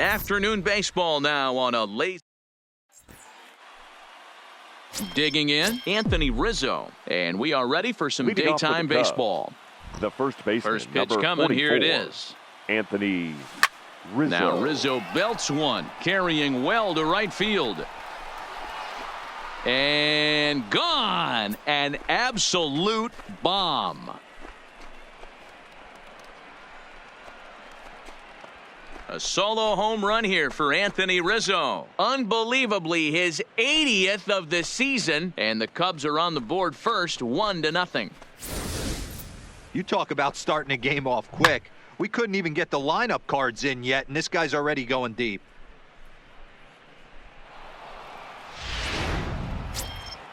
Afternoon baseball now on a late. Digging in, Anthony Rizzo. And we are ready for some daytime baseball. The first baseman, first pitch coming. 44, Here it is. Anthony Rizzo. Now Rizzo belts one, carrying well to right field. And gone. An absolute bomb. A solo home run here for Anthony Rizzo. Unbelievably, his 80th of the season. And the Cubs are on the board first, 1-0. You talk about starting a game off quick. We couldn't even get the lineup cards in yet, and this guy's already going deep.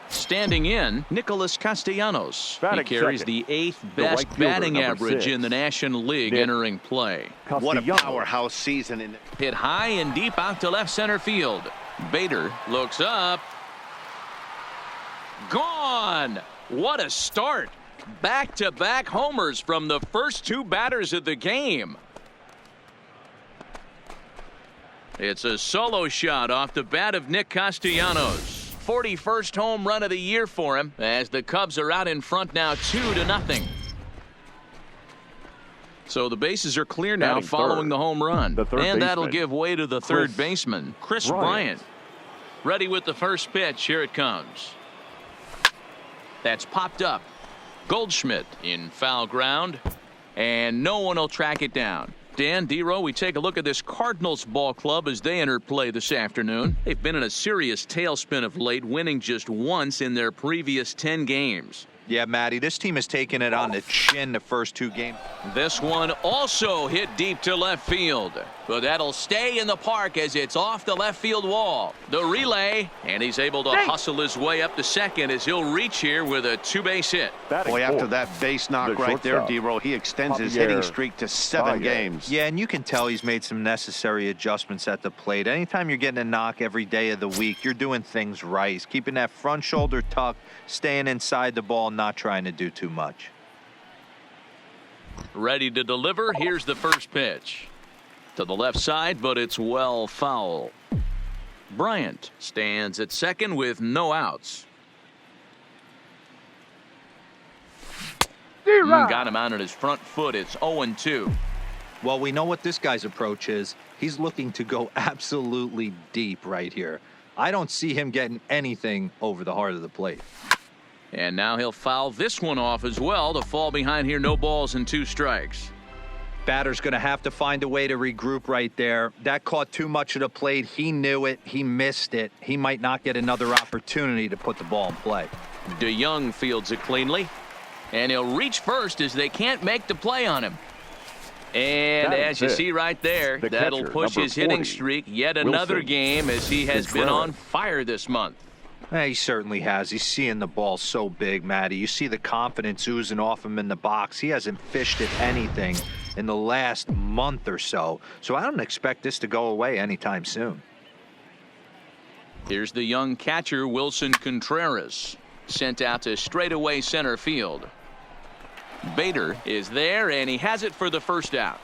Standing in, Nicholas Castellanos. Batting he carries second. the 8th The best right fielder, batting number average 6. in the National League Nick entering play. What a Castellanos. powerhouse season. Hit high and deep out to left center field. Bader looks up. Gone! What a start. Back-to-back homers from the first two batters of the game. It's a solo shot off the bat of Nick Castellanos. 41st home run of the year for him as the Cubs are out in front now 2-0. So the bases are clear now Batting following third. the home run. The third And that'll baseman, give way to the third baseman, Chris Bryant. Ready with the first pitch. Here it comes. That's popped up. Goldschmidt in foul ground. And no one will track it down. Dan, D-Row, we take a look at this Cardinals ball club as they enter play this afternoon. They've been in a serious tailspin of late, winning just once in their previous 10 games. Yeah, Matty, this team has taken it on the chin the first two games. This one also hit deep to left field, but that'll stay in the park as it's off the left field wall. The relay, and he's able to hustle his way up to second as he'll reach here with a two-base hit. Batting Boy, after fourth. that base knock The right there, shortstop, D-Row, he extends his Javier hitting streak to 7 games. Yeah, and you can tell he's made some necessary adjustments at the plate. Anytime you're getting a knock every day of the week, you're doing things right. He's keeping that front shoulder tucked, staying inside the ball, not trying to do too much. Ready to deliver. Here's the first pitch. To the left side, but it's well foul. Bryant stands at second with no outs. Got him out on his front foot. It's 0-2. Well, we know what this guy's approach is. He's looking to go absolutely deep right here. I don't see him getting anything over the heart of the plate. And now he'll foul this one off as well to fall behind here. No balls and 2 strikes. Batter's going to have to find a way to regroup right there. That caught too much of the plate. He knew it. He missed it. He might not get another opportunity to put the ball in play. DeYoung fields it cleanly. And he'll reach first as they can't make the play on him. And as you see right there, that'll push his hitting streak yet another game as he has been on fire this month. He certainly has. He's seeing the ball so big, Matty. You see the confidence oozing off him in the box. He hasn't fished at anything in the last month or so. So I don't expect this to go away anytime soon. Here's the young catcher, Wilson Contreras, sent out to straightaway center field. Bader is there, and he has it for the first out.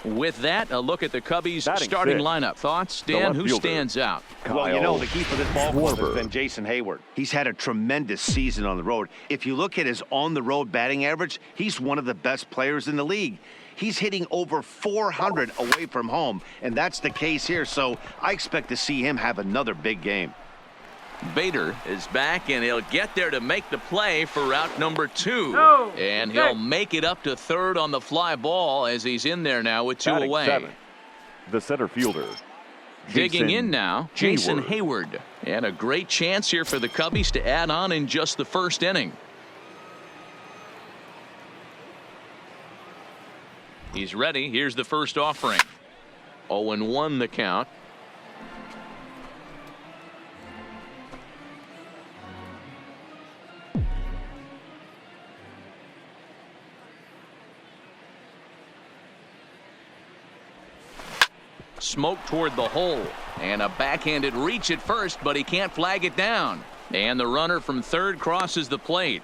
With that, a look at the Cubbies' Batting starting sixth. lineup. Thoughts, The Dan? left Who fielder, stands out? Well, you know, the key for this ball club has Schwarber. been Jason Hayward. He's had a tremendous season on the road. If you look at his on-the-road batting average, he's one of the best players in the league. He's hitting over 400 away from home, and that's the case here. So I expect to see him have another big game. Bader is back, and he'll get there to make the play for route number 2. And he'll make it up to third on the fly ball as he's in there now with 2 Batting away. seventh, the center fielder. Digging Jason in now, Jason Hayward. And a great chance here for the Cubbies to add on in just the first inning. He's ready. Here's the first offering. 0-1 the count. Smoke toward the hole, and a backhanded reach at first, but he can't flag it down. And the runner from third crosses the plate.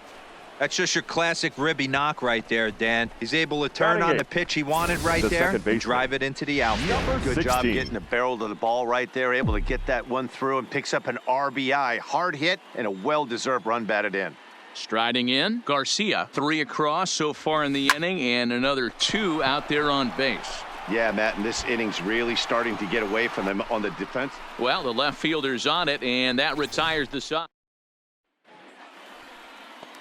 That's just your classic ribby knock right there, Dan. He's able to turn on the pitch he wanted right there and drive it into the outfield. Good job getting the barrel to the ball right there, able to get that one through and picks up an RBI. Hard hit and a well-deserved run batted in. Striding in, Garcia, 3 across so far in the inning, and another 2 out there on base. Yeah, Matt, and this inning's really starting to get away from them on the defense. Well, the left fielder's on it, and that retires the side.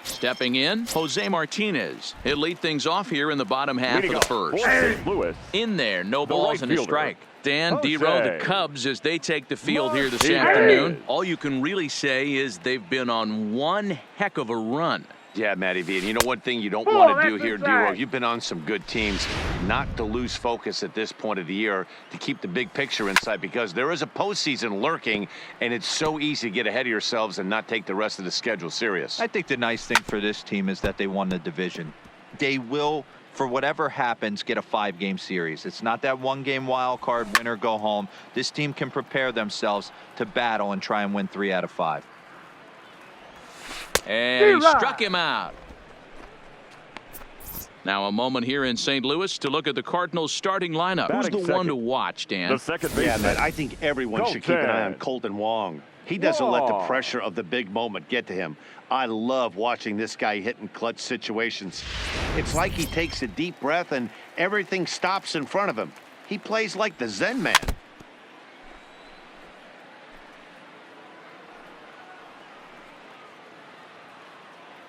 Stepping in, Jose Martinez. He'll lead things off here in the bottom half of the first. St. Louis. In there, no The balls right and a fielder, strike. Dan, Jose D-Row, the Cubs, as they take the field here this afternoon, all you can really say is they've been on one heck of a run. Yeah, Matty V, and you know one thing you don't want to do here, D-Row, you've been on some good teams, not to lose focus at this point of the year, to keep the big picture in sight, because there is a postseason lurking, and it's so easy to get ahead of yourselves and not take the rest of the schedule serious. I think the nice thing for this team is that they won the division. They will, for whatever happens, get a 5-game series. It's not that 1-game wild card, win or go home. This team can prepare themselves to battle and try and win 3 out of 5. And he struck him out. Now a moment here in St. Louis to look at the Cardinals starting lineup. Who's the one to watch, Dan? The second baseman. Yeah, man, I think everyone should keep an eye on Colton Wong. He doesn't let the pressure of the big moment get to him. I love watching this guy hit in clutch situations. It's like he takes a deep breath and everything stops in front of him. He plays like the Zen man.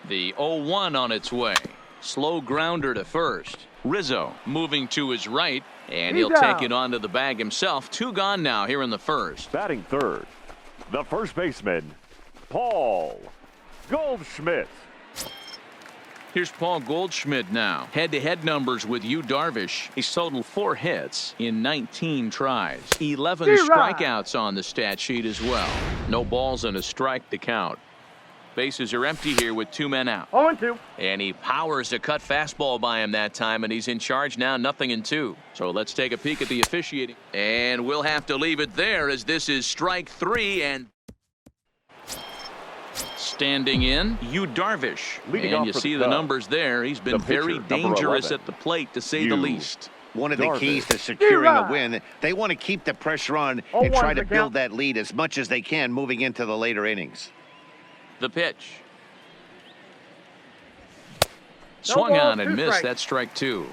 The 0-1 on its way. Slow grounder to first. Rizzo moving to his right, and he'll take it onto the bag himself. 2 gone now here in the first. Batting third, the first baseman, Paul Goldschmidt. Here's Paul Goldschmidt now. Head-to-head numbers with Yu Darvish. He's totaled 4 hits in 19 tries. 11 strikeouts on the stat sheet as well. No balls and a strike to count. Bases are empty here with 2 men out. 0-2. And he powers a cut fastball by him that time, and he's in charge now, 0-2. So let's take a peek at the officiating. And we'll have to leave it there as this is strike 3. And standing in, Yu Darvish. Leading and off you for see the the Cubs, numbers there. He's been the pitcher, very number dangerous 11, at the plate, to say the least. One of the keys to securing a win, they want to keep the pressure on and try to build that lead as much as they can moving into the later innings. The pitch. Swung on and missed. That's strike 2.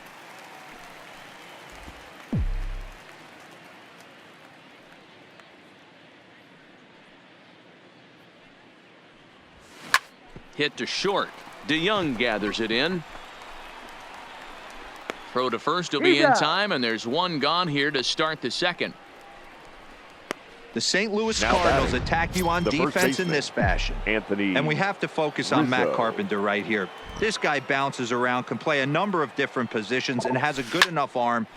Hit to short. DeYoung gathers it in. Throw to first will be in time, and there's 1 gone here to start the second. The St. Louis Cardinals attack you on defense in this fashion. Anthony And we have to focus on Matt Carpenter right here. This guy bounces around, can play a number of different positions, and has a good enough arm.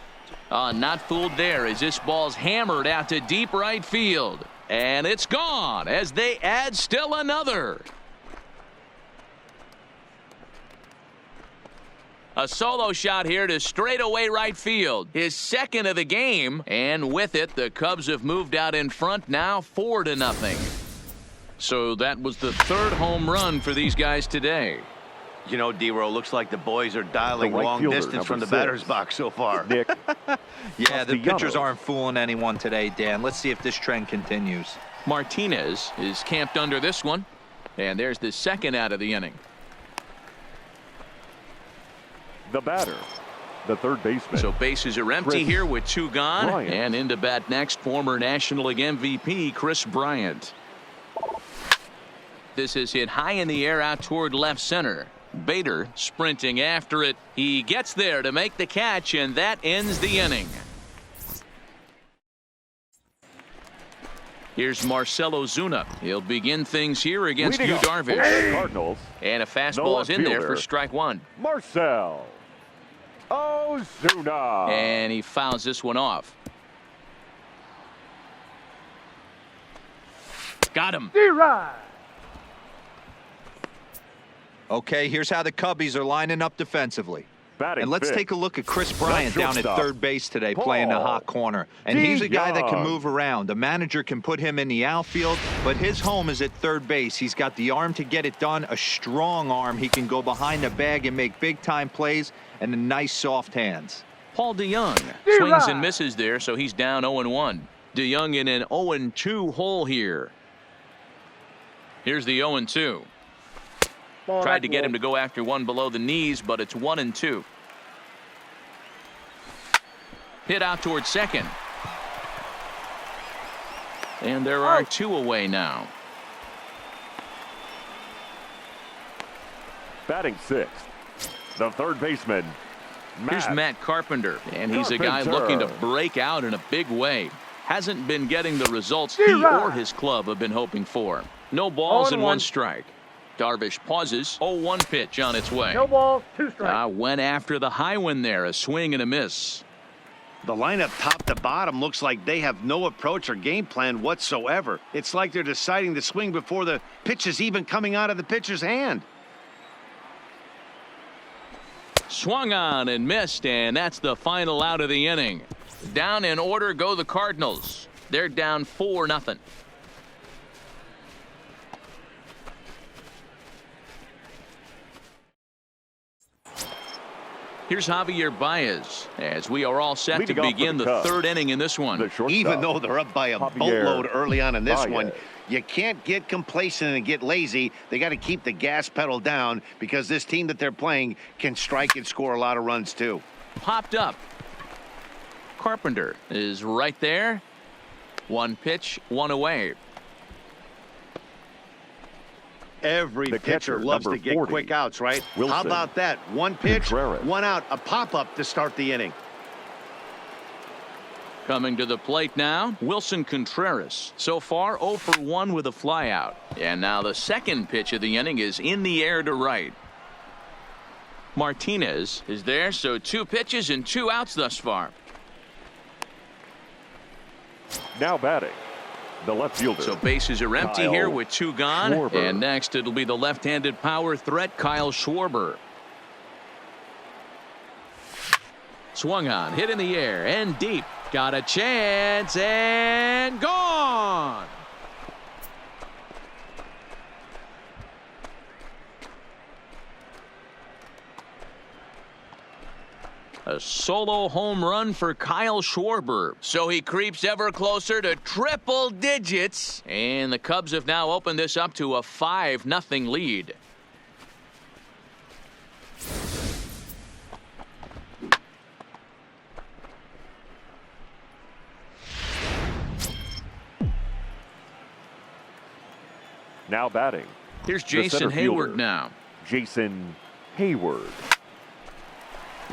Not fooled there as this ball's hammered out to deep right field. And it's gone as they add still another. A solo shot here to straightaway right field. His second of the game. And with it, the Cubs have moved out in front now 4-0. So that was the 3rd home run for these guys today. You know, D-Row, looks like the boys are dialing right long fielder, distance from the 6, batter's box so far. Nick. Yeah, the pitchers Castellanos. aren't fooling anyone today, Dan. Let's see if this trend continues. Martinez is camped under this one. And there's the second out of the inning. The batter, the third baseman. So bases are empty here with 2 gone. Bryant. And into bat next, former National League MVP Chris Bryant. This is hit high in the air out toward left center. Bader sprinting after it. He gets there to make the catch, and that ends the inning. Here's Marcell Ozuna. He'll begin things here against Yu Darvish. Cardinals. And a fastball's in there for strike 1. Marcell Ozuna. And he fouls this one off. Got him. Okay, here's how the Cubbies are lining up defensively. Batting And let's fifth, take a look at Chris Bryant down at shortstop, third base today, playing the Paul hot corner. And he's a guy that can DeYoung. move around. The manager can put him in the outfield, but his home is at third base. He's got the arm to get it done, a strong arm. He can go behind the bag and make big-time plays, and the nice soft hands. Paul DeYoung swings and misses there, so he's down 0-1. DeYoung in an 0-2 hole here. Here's the 0-2. Tried to get him to go after one below the knees, but it's 1-2. Hit out towards second. And there are two away now. Batting sixth, the third baseman, Here's Matt Carpenter, and he's a guy looking to break out in a big way. Hasn't been getting the results he or his club have been hoping for. No balls and one strike. Darvish pauses. 0-1 pitch on its way. No balls, 2 strikes. Went after the high one there. A swing and a miss. The lineup top to bottom looks like they have no approach or game plan whatsoever. It's like they're deciding to swing before the pitch is even coming out of the pitcher's hand. Swung on and missed, and that's the final out of the inning. Down in order go the Cardinals. They're down 4-0. Here's Javier Baez as we are all set Leading to off for begin the the Cubs, third inning in this one. the shortstop, Even though they're up by a Javier boatload early on in this Baez. one, you can't get complacent and get lazy. They got to keep the gas pedal down because this team that they're playing can strike and score a lot of runs too. Popped up. Carpenter is right there. One pitch, one away. Every The pitcher catcher, loves to number get 40, quick outs, right? How Wilson about that? One pitch, Contreras. one out, a pop-up to start the inning. Coming to the plate now, Wilson Contreras. So far 0 for 1 with a flyout. And now the second pitch of the inning is in the air to right. Martinez is there, so 2 pitches and 2 outs thus far. Now batting, the left fielder. So bases are empty Kyle here with 2 gone. Schwarber. And next it'll be the left-handed power threat, Kyle Schwarber. Swung on, hit in the air and deep. Got a chance and gone. A solo home run for Kyle Schwarber. So he creeps ever closer to triple digits. And the Cubs have now opened this up to a 5-0 lead. Now batting, Here's the Jason center Hayward fielder, now. Jason Hayward.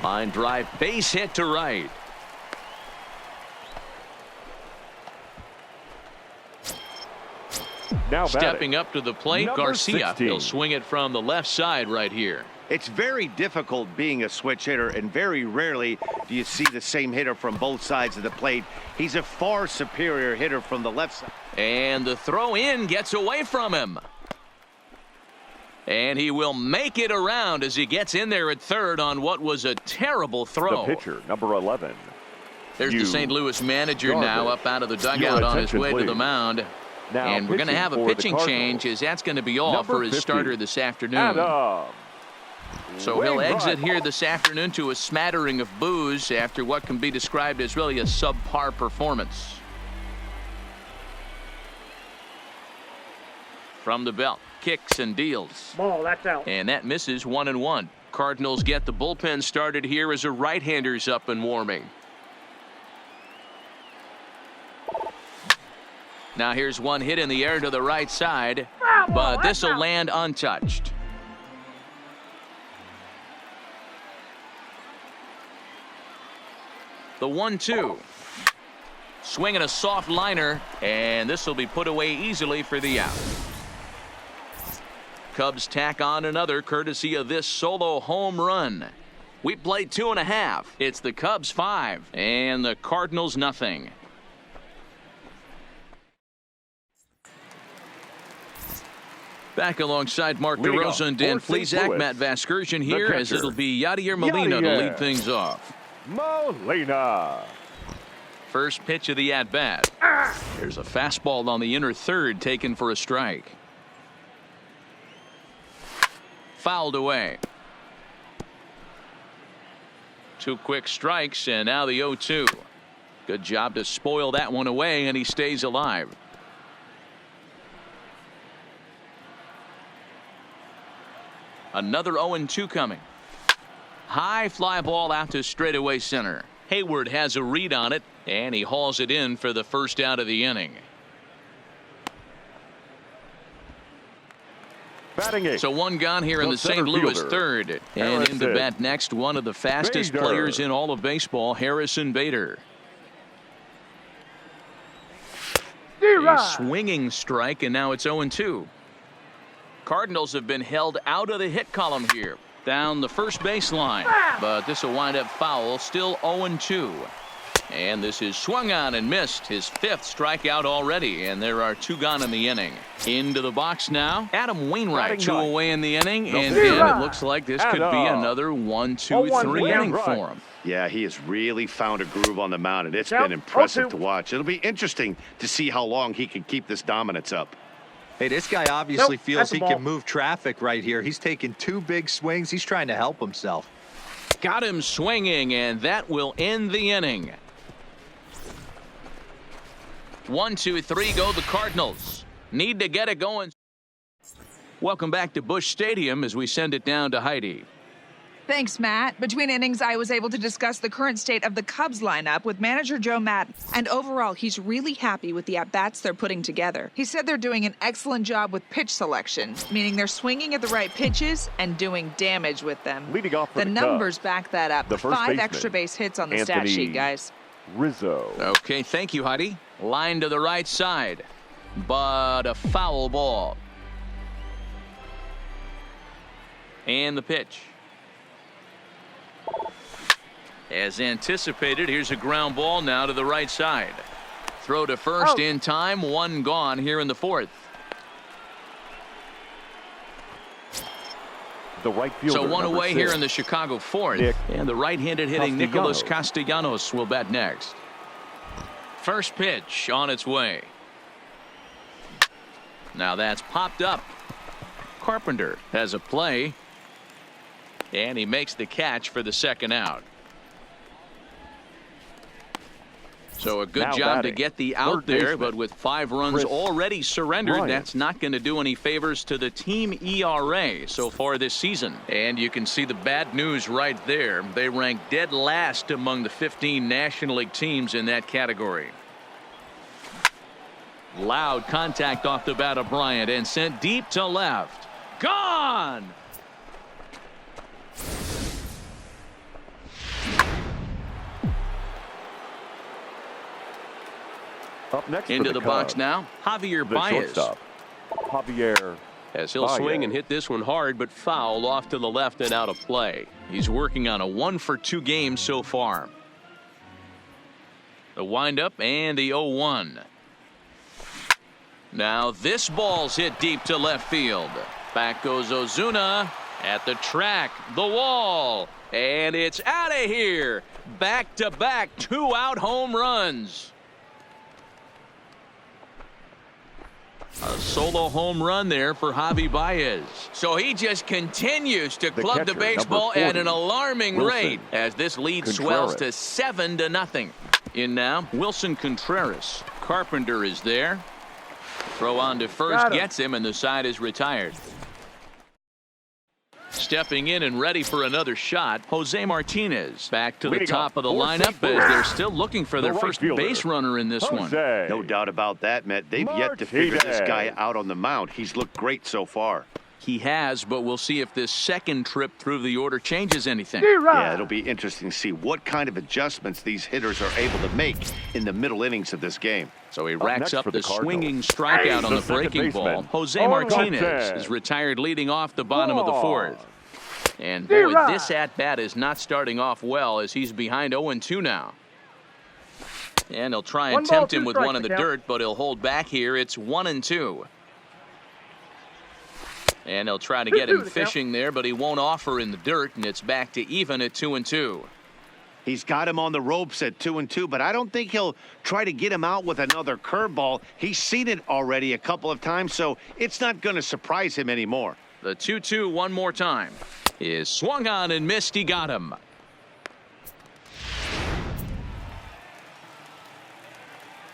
Line drive, base hit to right. Now Stepping batting, up to the plate, number Garcia. 16. He'll swing it from the left side right here. It's very difficult being a switch hitter, and very rarely do you see the same hitter from both sides of the plate. He's a far superior hitter from the left side. And the throw in gets away from him. And he will make it around as he gets in there at third on what was a terrible throw. the pitcher, number 11. There's the Hugh St. Louis manager Darvish. now up out of the Your dugout on his attention, way to the please. mound. Now And we're going to pitching have a for the pitching Cardinals, change as that's going to be all number for his 50, starter this afternoon. Adam So he'll exit Wainwright. here this afternoon to a smattering of boos after what can be described as really a subpar performance. From the belt, kicks and deals. Ball, that's out. And that misses 1-1. Cardinals get the bullpen started here as a right-hander's up and warming. Now here's one hit in the air to the right side, but this will land untouched. The 1-2. Swinging a soft liner, and this will be put away easily for the out. Cubs tack on another courtesy of this solo home run. We played 2.5. It's the Cubs 5 and the Cardinals nothing. Back alongside Mark Leading DeRosa off and Dan for St. Plesac, Louis, Matt Vasgersian the here, as catcher, it'll be Yadier Molina to lead Yadier. things off. Molina. First pitch of the at-bat. There's a fastball on the inner third taken for a strike. Fouled away. 2 quick strikes, and now the 0-2. Good job to spoil that one away, and he stays alive. Another 0-2 coming. High fly ball out to straightaway center. Hayward has a read on it, and he hauls it in for the first out of the inning. Batting eighth. So one gone here in the St. center Louis fielder, third. And Harrison into bat next, one of the fastest Bader. players in all of baseball, Harrison Bader. A swinging strike, and now it's 0-2. Cardinals have been held out of the hit column here. Down the first baseline. But this will wind up foul. Still 0-2. And this is swung on and missed. His 5th strikeout already. And there are 2 gone in the inning. Into the box now. Adam Wainwright, Batting 2 ninth. away in the inning. The And leader. again, it looks like this could be Adam. another 1-2-3 inning Wainwright. for him. Yeah, he has really found a groove on the mound, and it's Yep. been impressive 0-2. to watch. It'll be interesting to see how long he can keep this dominance up. Hey, this guy obviously Nope, feels that's a he ball. can move traffic right here. He's taking 2 big swings. He's trying to help himself. Got him swinging, and that will end the inning. 1-2-3 go the Cardinals. Need to get it going. Welcome back to Busch Stadium as we send it down to Heidi. Thanks, Matt. Between innings, I was able to discuss the current state of the Cubs lineup with manager Joe Madden. And overall, he's really happy with the at-bats they're putting together. He said they're doing an excellent job with pitch selection, meaning they're swinging at the right pitches and doing damage with them. Leading off for The the numbers Cubs, back that up. the first 5 baseman, extra base hits on the stat Anthony sheet, guys. Rizzo. Okay, thank you, Heidi. Line to the right side, but a foul ball. And the pitch. As anticipated, here's a ground ball now to the right side. Throw to first in time, 1 gone here in the 4th. The right fielder, So 1 number away 6. here in the Chicago 4th. Nick And the right-handed hitting Nicholas Castellanos will bat next. First pitch on its way. Now that's popped up. Carpenter has a play. And he makes the catch for the 2nd out. So a good Now job to batting, get the out third there, baseman, but with 5 runs Chris already surrendered, Bryant. that's not going to do any favors to the team ERA so far this season. And you can see the bad news right there. They rank dead last among the 15 National League teams in that category. Loud contact off the bat of Bryant and sent deep to left. Gone! Up next Into for the the box Cubs, now, Javier the Baez. shortstop, Javier As he'll Baez. swing and hit this one hard, but foul off to the left and out of play. He's working on a 1-for-2 game so far. The windup and the 0-1. Now this ball's hit deep to left field. Back goes Ozuna at the track, the wall, and it's out of here. Back-to-back 2-out home runs. A solo home run there for Javi Baez. So he just continues to The club catcher, the baseball number at 40, an alarming Wilson rate as this lead swells to Contreras. 7-0. In now, Wilson Contreras. Carpenter is there. Throw on to first gets him, and the side is retired. Stepping in and ready for another shot, Jose Martinez. Back to the Leading top off of the for lineup St. Louis, as they're still looking for the their right first fielder, base runner in this one. Jose. No doubt about that, Matt. They've yet to figure this guy Martinez. out on the mound. He's looked great so far. He has, but we'll see if this second trip through the order changes anything. Yeah, it'll be interesting to see what kind of adjustments these hitters are able to make in the middle innings of this game. So he Up racks next up for the the Cardinals, swinging strikeout on the the second breaking ball. baseman, Jose Orlando Martinez Sanchez. is retired leading off the bottom of the 4th. And boy, this at-bat is not starting off well as he's behind 0-2 now. And he'll try and tempt him with one in the dirt, but he'll hold back here. It's 1-2. And they'll try to get him fishing there, but he won't offer in the dirt, and it's back to even at 2-2. He's got him on the ropes at 2-2, but I don't think he'll try to get him out with another curveball. He's seen it already a couple of times, so it's not going to surprise him anymore. The 2-2 one more time is swung on and missed. He got him.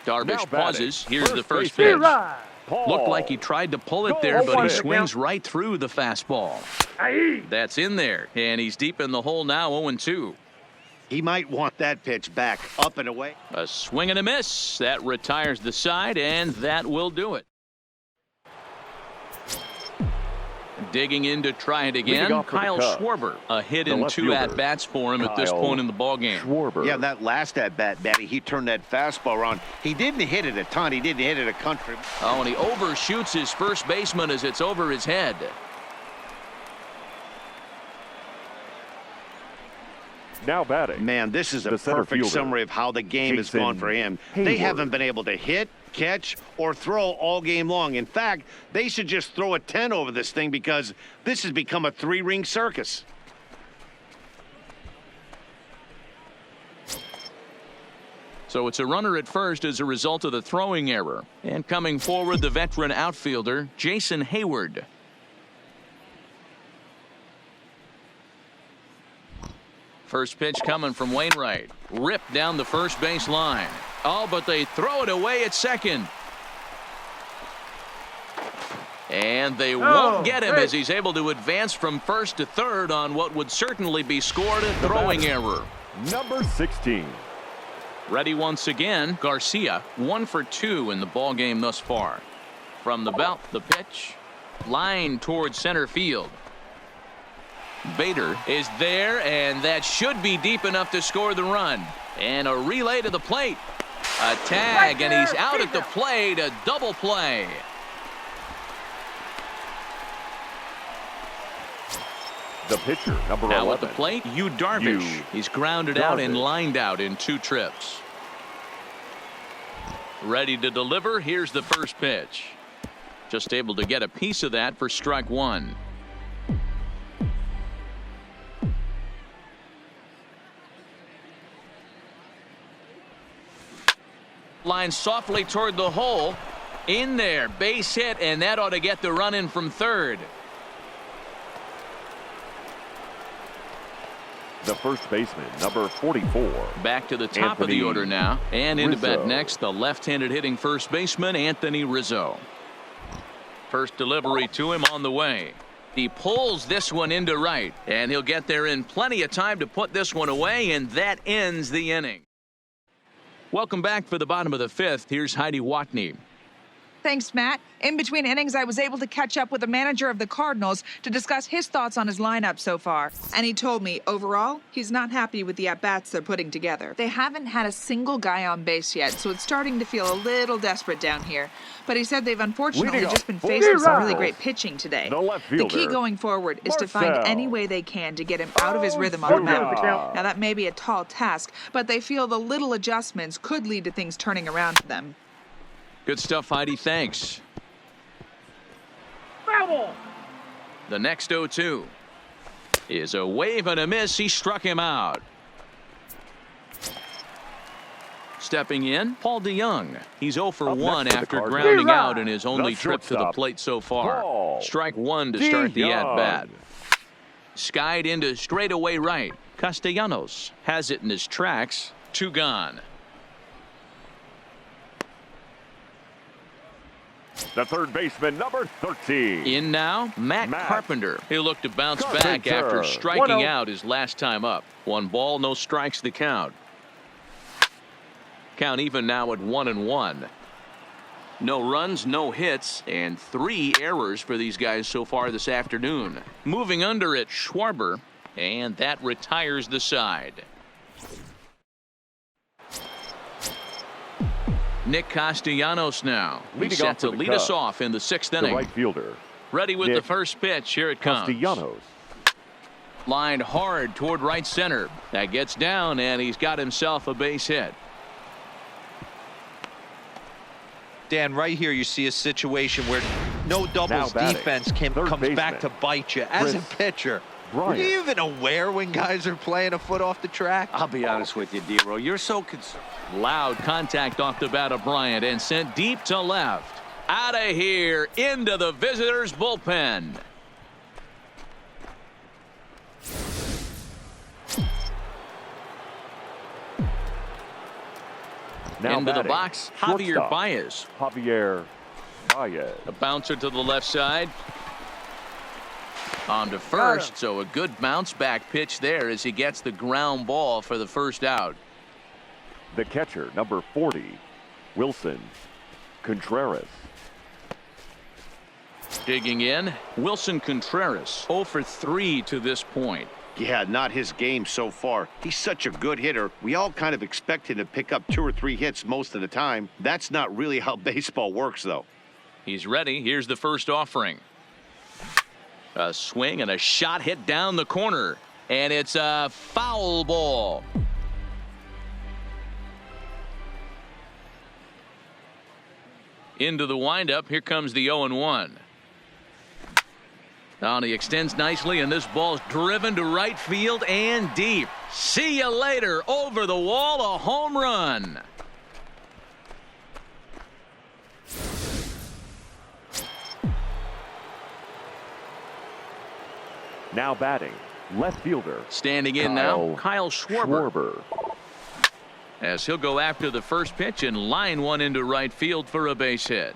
Darvish pauses. Here's the first pitch. Looked like he tried to pull it there, but he swings right through the fastball. That's in there, and he's deep in the hole now, 0-2. He might want that pitch back, up and away. A swing and a miss. That retires the side, and that will do it. Digging in to try it again, Kyle Schwarber. A hit in 2 at-bats for him at this point in the ballgame. Yeah, that last at-bat, Matty, he turned that fastball around. He didn't hit it a ton. He didn't hit it a country. Oh, and he overshoots his first baseman as it's over his head. Now batting. Man, this is a perfect summary of how the game has gone for him. They haven't been able to hit, catch, or throw all game long. In fact, they should just throw a 10 over this thing because this has become a 3-ring circus. So it's a runner at first as a result of the throwing error. And coming forward, the veteran outfielder, Jason Hayward. First pitch coming from Wainwright. Ripped down the first base line. Oh, but they throw it away at second. And they won't get him as he's able to advance from first to third on what would certainly be scored a throwing error. Number 16. Ready once again, Garcia, 1 for 2 in the ballgame thus far. From the belt, the pitch. Line towards center field. Bader is there, and that should be deep enough to score the run. And a relay to the plate. A tag, and he's out at the plate. A double play. The pitcher, number 11. Now at the plate, Darvish. He's grounded out and lined out in 2 trips. Ready to deliver. Here's the first pitch. Just able to get a piece of that for strike 1. Line softly toward the hole. In there, base hit, and that ought to get the run in from third. The first baseman, number 44. Back to the top of the order now. And into bat next, the left-handed hitting first baseman, Anthony Rizzo. First delivery to him on the way. He pulls this one into right, and he'll get there in plenty of time to put this one away, and that ends the inning. Welcome back for the bottom of the 5th. Here's Heidi Watney. Thanks, Matt. In between innings, I was able to catch up with the manager of the Cardinals to discuss his thoughts on his lineup so far. And he told me, overall, he's not happy with the at-bats they're putting together. They haven't had a single guy on base yet, so it's starting to feel a little desperate down here. But he said they've unfortunately just been facing some really great pitching today. The key going forward is to find any way they can to get him out of his rhythm on the mound. Now, that may be a tall task, but they feel the little adjustments could lead to things turning around for them. Good stuff, Heidi. Thanks. The next 0-2 is a wave and a miss. He struck him out. Stepping in, Paul DeYoung. He's 0 for 1 after grounding out in his only trip to the plate so far. Strike 1 to start the at-bat. Skied into straightaway right. Castellanos has it in his tracks. 2 gone. The third baseman, number 13. In now, Matt Carpenter. He'll look to bounce back after striking out his last time up. 1 ball, no strikes the count. Count even now at 1-1. No runs, no hits, and 3 errors for these guys so far this afternoon. Moving under it, Schwarber, and that retires the side. Nick Castellanos now. He's set to lead us off in the 6th inning. The right fielder. Ready with the first pitch. Here it comes. Castellanos. Lined hard toward right center. That gets down, and he's got himself a base hit. Dan, right here you see a situation where no doubles batting, defense third comes back to baseman, bite you. As a Chris pitcher, Bryant. are you even aware when guys are playing a foot off the track? I'll be honest with you, D-Roll. You're so concerned. Loud contact off the bat of Bryant and sent deep to left. Out of here into the visitors' bullpen. Now Into the batting, box, Javier shortstop, Baez. Javier Baez. A bouncer to the left side. On to first, so a good bounce back pitch there as he gets the ground ball for the first out. The catcher, number 40, Wilson Contreras. Digging in, Wilson Contreras, 0 for 3 to this point. Yeah, not his game so far. He's such a good hitter. We all kind of expect him to pick up 2 or 3 hits most of the time. That's not really how baseball works, though. He's ready. Here's the first offering. A swing and a shot hit down the corner. And it's a foul ball. Into the windup. Here comes the 0-1. Now he extends nicely, and this ball's driven to right field and deep. See you later. Over the wall, a home run. Now batting, left fielder. Standing in now, Kyle Schwarber. As he'll go after the first pitch and line one into right field for a base hit.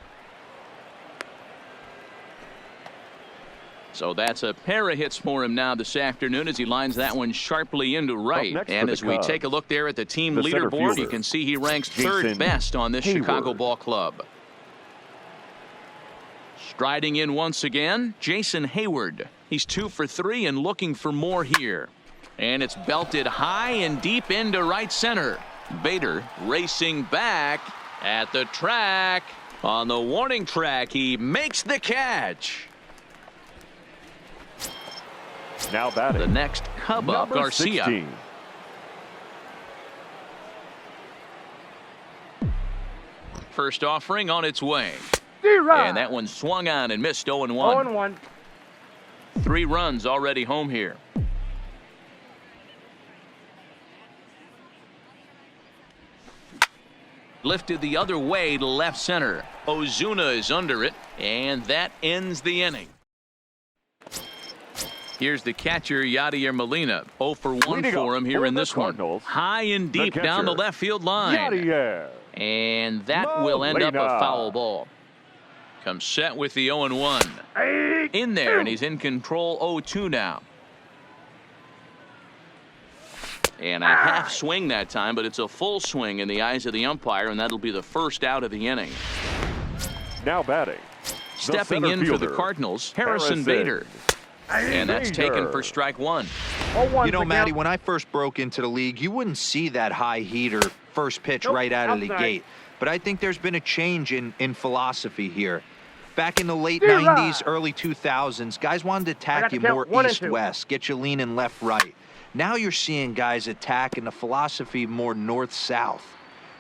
So that's a pair of hits for him now this afternoon as he lines that one sharply into right. And as we take a look there at the team leaderboard, you can see he ranks third best on this Chicago ball club. Striding in once again, Jason Hayward. He's 2 for 3 and looking for more here. And it's belted high and deep into right center. Bader racing back at the track. On the warning track, he makes the catch. Now batting, The next Cub up, number Garcia. 16. First offering on its way. And that one swung on and missed. 0-1. 0-1. 3 runs already home here. Lifted the other way to left center. Ozuna is under it, and that ends the inning. Here's the catcher, Yadier Molina. 0 for 1 for him here in this one. High and deep down the left field line. Yadier. And that will end up a foul ball. Comes set with the 0-1. In there, and he's in control. 0-2 now. And a half swing that time, but it's a full swing in the eyes of the umpire, and that'll be the first out of the inning. Now batting, Stepping in for the Cardinals, Harrison Bader. And that's taken for strike 1. You know, Matty, when I first broke into the league, you wouldn't see that high heater first pitch right out of the gate. But I think there's been a change in philosophy here. Back in the late 90s, early 2000s, guys wanted to attack you more east-west, get you leaning left-right. Now you're seeing guys attack in the philosophy more north-south.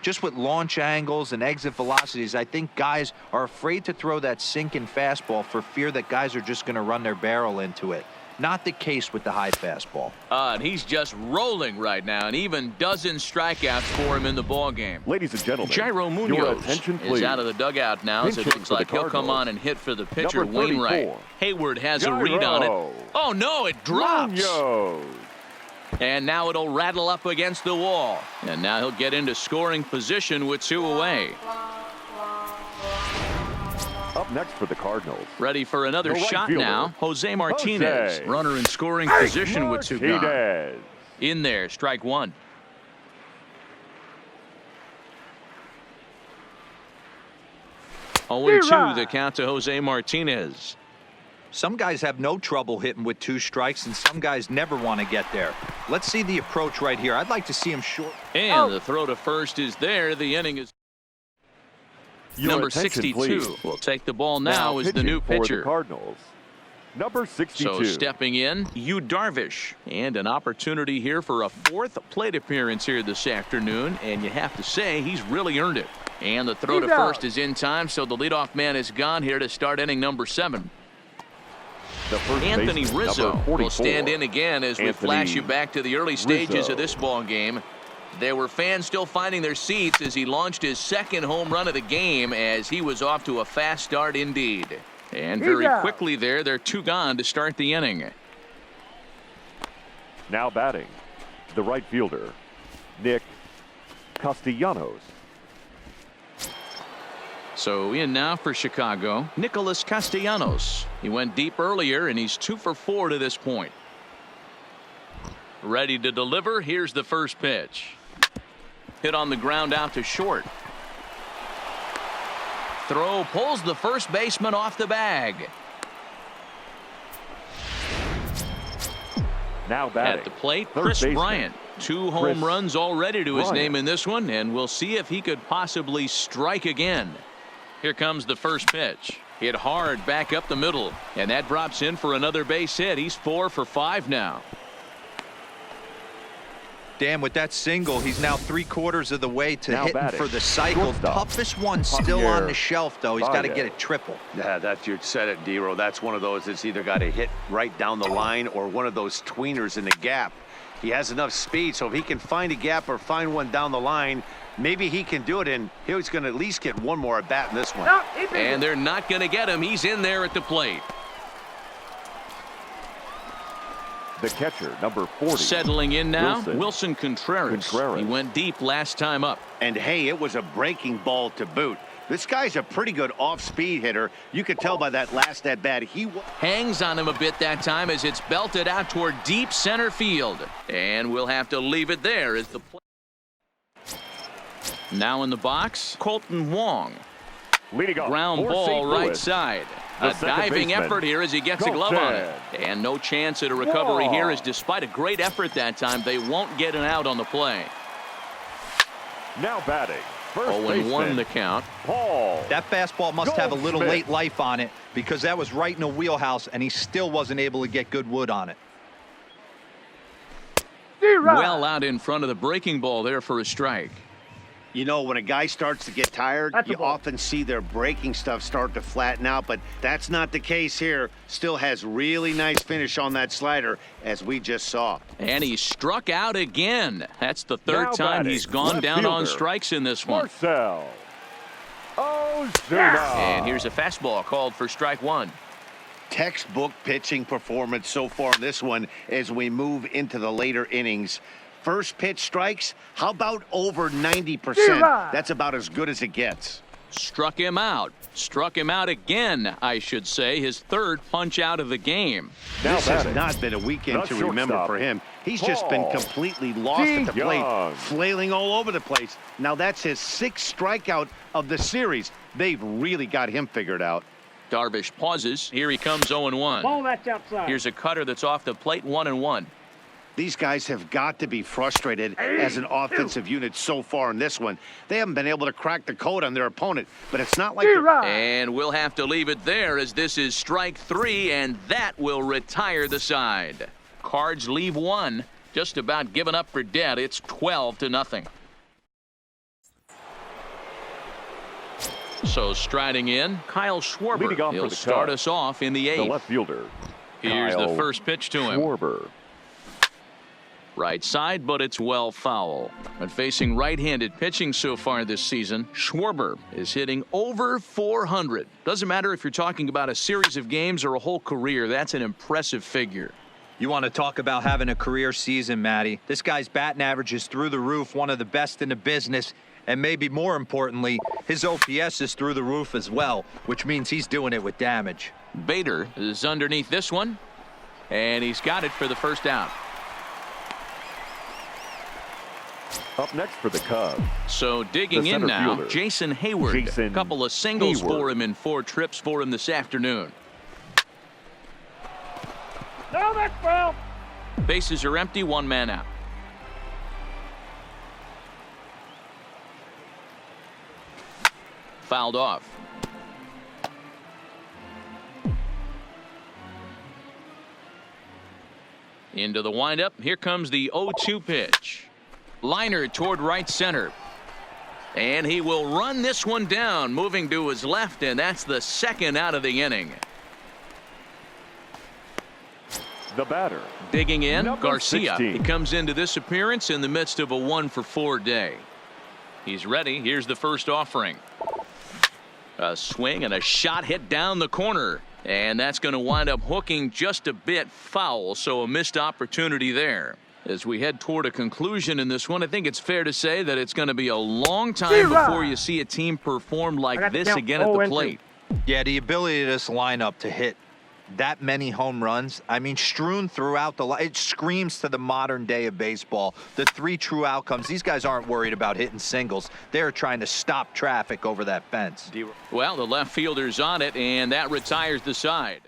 Just with launch angles and exit velocities, I think guys are afraid to throw that sinking fastball for fear that guys are just going to run their barrel into it. Not the case with the high fastball. And he's just rolling right now, and even dozen strikeouts for him in the ballgame. Ladies and gentlemen, Jairo your Munoz attention, is please. out of the dugout now, as it Pinching looks for the like he'll come Cardinals. on and hit for the pitcher, Number 34, Wainwright. Hayward has a read on it. Jairo Oh, no, it drops. Munoz. And now it'll rattle up against the wall. And now he'll get into scoring position with 2 away. Up next for the Cardinals, Ready for another the right shot fielder, now. Jose Martinez. Jose Runner in scoring position with 2 gone. Martinez. In there, strike 1. Oh, 0-2 the count to Jose Martinez. Some guys have no trouble hitting with 2 strikes, and some guys never want to get there. Let's see the approach right here. I'd like to see him short. And the throw to first is there. The inning is Your number attention, 62. please. Will take the ball now as the pitching new for pitcher. the Cardinals, number 62. So stepping in, Yu Darvish, and an opportunity here for a 4th plate appearance here this afternoon, and you have to say he's really earned it. And the throw to first is in time, so the leadoff man is gone here to start inning number 7. Anthony Rizzo will stand in again as we flash you back to the early stages of this ball game. There were fans still finding their seats as he launched his second home run of the game, as he was off to a fast start indeed. And very quickly they're 2 gone to start the inning. Now batting, the right fielder, Nick Castellanos. So in now for Chicago, Nicholas Castellanos. He went deep earlier, and he's 2 for 4 to this point. Ready to deliver. Here's the first pitch. Hit on the ground out to short. Throw pulls the first baseman off the bag. Now batting, at the plate, third Chris baseman, Bryant. 2 home runs already to his name in this one, and we'll see if he could possibly strike again. Here comes the first pitch. Hit hard back up the middle, and that drops in for another base hit. He's 4 for 5 now. Dan, with that single, he's now 3/4 of the way to now hitting batting, for the cycle. shortstop, Toughest one still on the shelf, though. He's got to Javier. get a triple. Yeah, that's you said it, D-Row. That's one of those that's either got to hit right down the line or one of those tweeners in the gap. He has enough speed, so if he can find a gap or find one down the line, maybe he can do it, and he's going to at least get one more at bat in this one. And they're not going to get him. He's in there at the plate. the catcher, number 40. Settling in now, Wilson Contreras. Contreras. He went deep last time up. And hey, it was a breaking ball to boot. This guy's a pretty good off-speed hitter. You could tell by that last at-bat. Hangs on him a bit that time as it's belted out toward deep center field. And we'll have to leave it there as the play. Now in the box, Colton Wong. Leading off Ground for ball St. right Louis, side. the A second diving baseman, effort here as he gets a glove on it. And no chance at a recovery here, as despite a great effort that time, they won't get an out on the play. Now batting, first 0-1 the count. Paul. That fastball must have a little Goldschmidt. late life on it, because that was right in the wheelhouse, and he still wasn't able to get good wood on it. Well out in front of the breaking ball there for a strike. You know, when a guy starts to get tired, you often see their breaking stuff start to flatten out, but that's not the case here. Still has really nice finish on that slider, as we just saw. And he struck out again. That's the third Now time batting, he's gone left down on fielder, strikes in this one. Marcel Ozuna. And here's a fastball called for strike one. Textbook pitching performance so far in this one as we move into the later innings. First pitch strikes, how about over 90%? That's about as good as it gets. Struck him out. Struck him out again, I should say. His third punch out of the game. Now This has batting, not been a weekend the to remember shortstop, for him. He's just been Paul completely lost at the plate, Young. flailing all over the place. Now that's his 6th strikeout of the series. They've really got him figured out. Darvish pauses. Here he comes 0-1. Ball that's outside. Here's a cutter that's off the plate, 1-1. These guys have got to be frustrated as an offensive unit so far in this one. They haven't been able to crack the code on their opponent, but it's not like And we'll have to leave it there, as this is strike 3, and that will retire the side. Cards leave one, just about given up for dead. It's 12-0. So striding in, Kyle Schwarber. Leading off for He'll the start Cubs, us off in the 8th. the left fielder. Here's Kyle the first pitch to him. Schwarber. Right side, but it's well foul. But facing right-handed pitching so far this season, Schwarber is hitting over 400. Doesn't matter if you're talking about a series of games or a whole career. That's an impressive figure. You want to talk about having a career season, Matty. This guy's batting average is through the roof, one of the best in the business. And maybe more importantly, his OPS is through the roof as well, which means he's doing it with damage. Bader is underneath this one, and he's got it for the first out. Up next for the Cubs, So digging the in center now, fielder, Jason Hayward. Jason A couple of singles Hayward. for him in 4 trips for him this afternoon. No, that's foul. Bases are empty, 1 man out. Fouled off. Into the windup. Here comes the 0-2 pitch. Liner toward right center. And he will run this one down, moving to his left, and that's the second out of the inning. The batter. Digging in, Number Garcia. 16. He comes into this appearance in the midst of a 1-for-4 day. He's ready. Here's the first offering. A swing and a shot hit down the corner. And that's going to wind up hooking just a bit foul, so a missed opportunity there. As we head toward a conclusion in this one, I think it's fair to say that it's going to be a long time before you see a team perform like this again at the plate. Yeah, the ability of this lineup to hit that many home runs, I mean, strewn throughout it screams to the modern day of baseball. The three true outcomes. These guys aren't worried about hitting singles. They're trying to stop traffic over that fence. Well, the left fielder's on it, and that retires the side.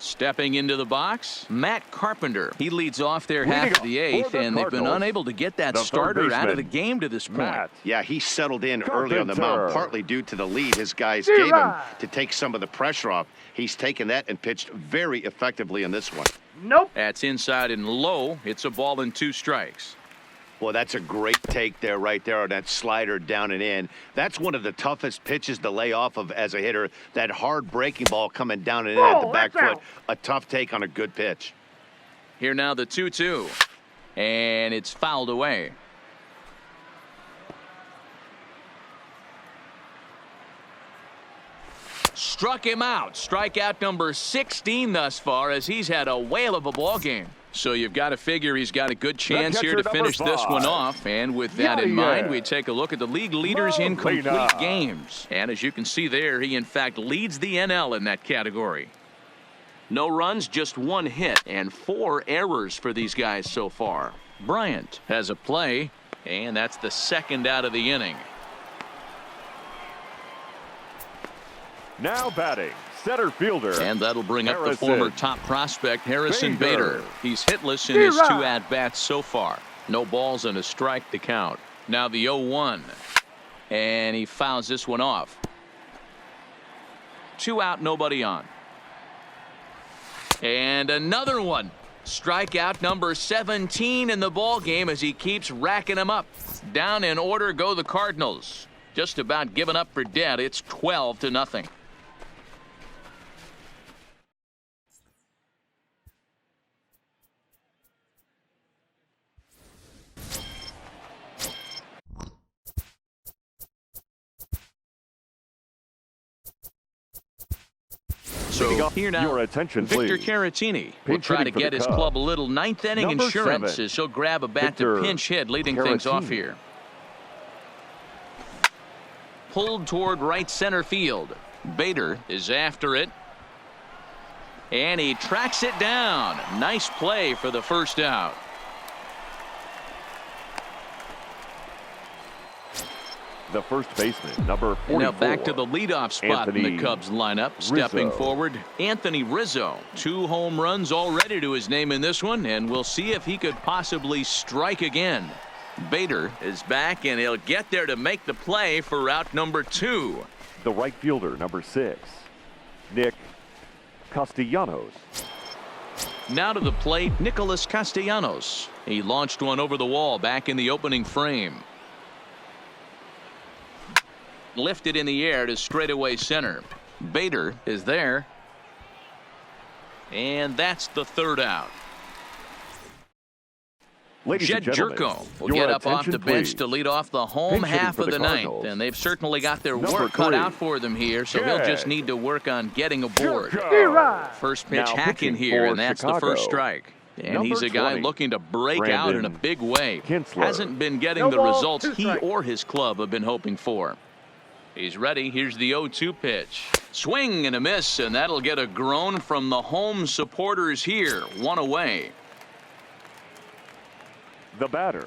Stepping into the box, Matt Carpenter. He leads off their half of the eighth, and they've been unable to get that starter out of the game to this point. Yeah, he settled in early on the mound, partly due to the lead his guys You're gave him right. to take some of the pressure off. He's taken that and pitched very effectively in this one. Nope. That's inside and low. It's a ball and 2 strikes. Well, that's a great take there, right there on that slider down and in. That's one of the toughest pitches to lay off of as a hitter. That hard breaking ball coming down and in at the Whoa, back that's foot. out. A tough take on a good pitch. Here now the 2-2. And it's fouled away. Struck him out. Strikeout number 16 thus far, as he's had a whale of a ball game. So you've got to figure he's got a good chance here to catcher, finish number this one 5. off. And with that in mind, we take a look at the league leaders in complete Molina. games. And as you can see there, he in fact leads the NL in that category. No runs, just 1 hit, and 4 errors for these guys so far. Bryant has a play, and that's the second out of the inning. Now batting, center fielder. And that'll bring up the Harrison former top prospect, Harrison Bader. Bader. He's hitless in his 2 at-bats so far. No balls and a strike to count. Now the 0-1. And he fouls this one off. 2 out, nobody on. And another one. Strikeout number 17 in the ball game as he keeps racking them up. Down in order go the Cardinals. Just about given up for dead. It's 12-0. So here now, Your attention, Victor please. Caratini will Pinch try to hitting for get the his Cubs. club a little ninth inning Number insurance 7, as he'll grab a bat Victor to pinch hit, leading things off Caratini. here. Pulled toward right center field. Bader is after it. And he tracks it down. Nice play for the first out. The first baseman, number 44. Now back to the leadoff spot in Anthony the Cubs lineup. Stepping Rizzo. forward, Anthony Rizzo. 2 home runs already to his name in this one, and we'll see if he could possibly strike again. Bader is back, and he'll get there to make the play for route number 2. The right fielder, number 6, Nick Castellanos. Now to the plate, Nicholas Castellanos. He launched one over the wall back in the opening frame. Lifted in the air to straightaway center. Bader is there. And that's the 3rd out. Ladies Jed and gentlemen, Jerko will your get up off attention, the bench please. to lead off the home Pinch hitting half for of the the ninth, Cardinals. and they've certainly got their Number work cut 3, out for them here, so he'll just Jed need to work on getting aboard. Jerko. First pitch Now hacking pitching here, for and that's the Chicago. first strike. And Number he's a guy 20, looking to break out in a Brandon big way. Kinsler. Hasn't been getting No the ball, results 2 he strikes. or his club have been hoping for. He's ready. Here's the 0-2 pitch. Swing and a miss, and that'll get a groan from the home supporters here. 1 away. The batter,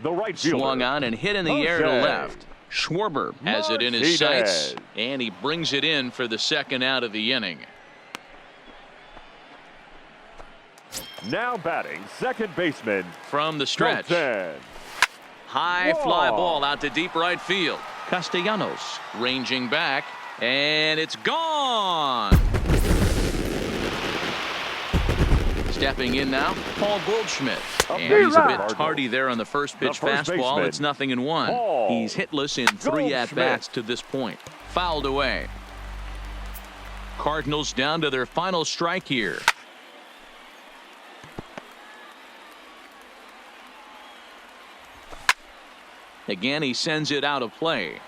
the right fielder. Swung on and hit in the air to Jose left. Schwarber has it in his Martinez. sights, and he brings it in for the second out of the inning. Now batting, second baseman, From the stretch, Johnson. high fly Whoa. ball out to deep right field. Castellanos ranging back, and it's gone. Stepping in now, Paul Goldschmidt. Up And there, he's a bit Cardinals. tardy there on the first pitch The first fastball. baseman, It's 0-1. Paul He's hitless in 3 Goldschmidt. at-bats to this point. Fouled away. Cardinals down to their final strike here. Again, he sends it out of play.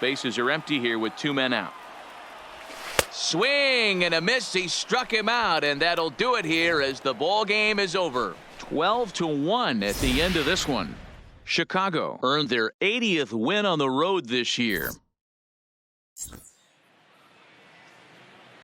Bases are empty here with 2 men out. Swing and a miss. He struck him out, and that'll do it here as the ball game is over. 12-1 at the end of this one. Chicago earned their 80th win on the road this year.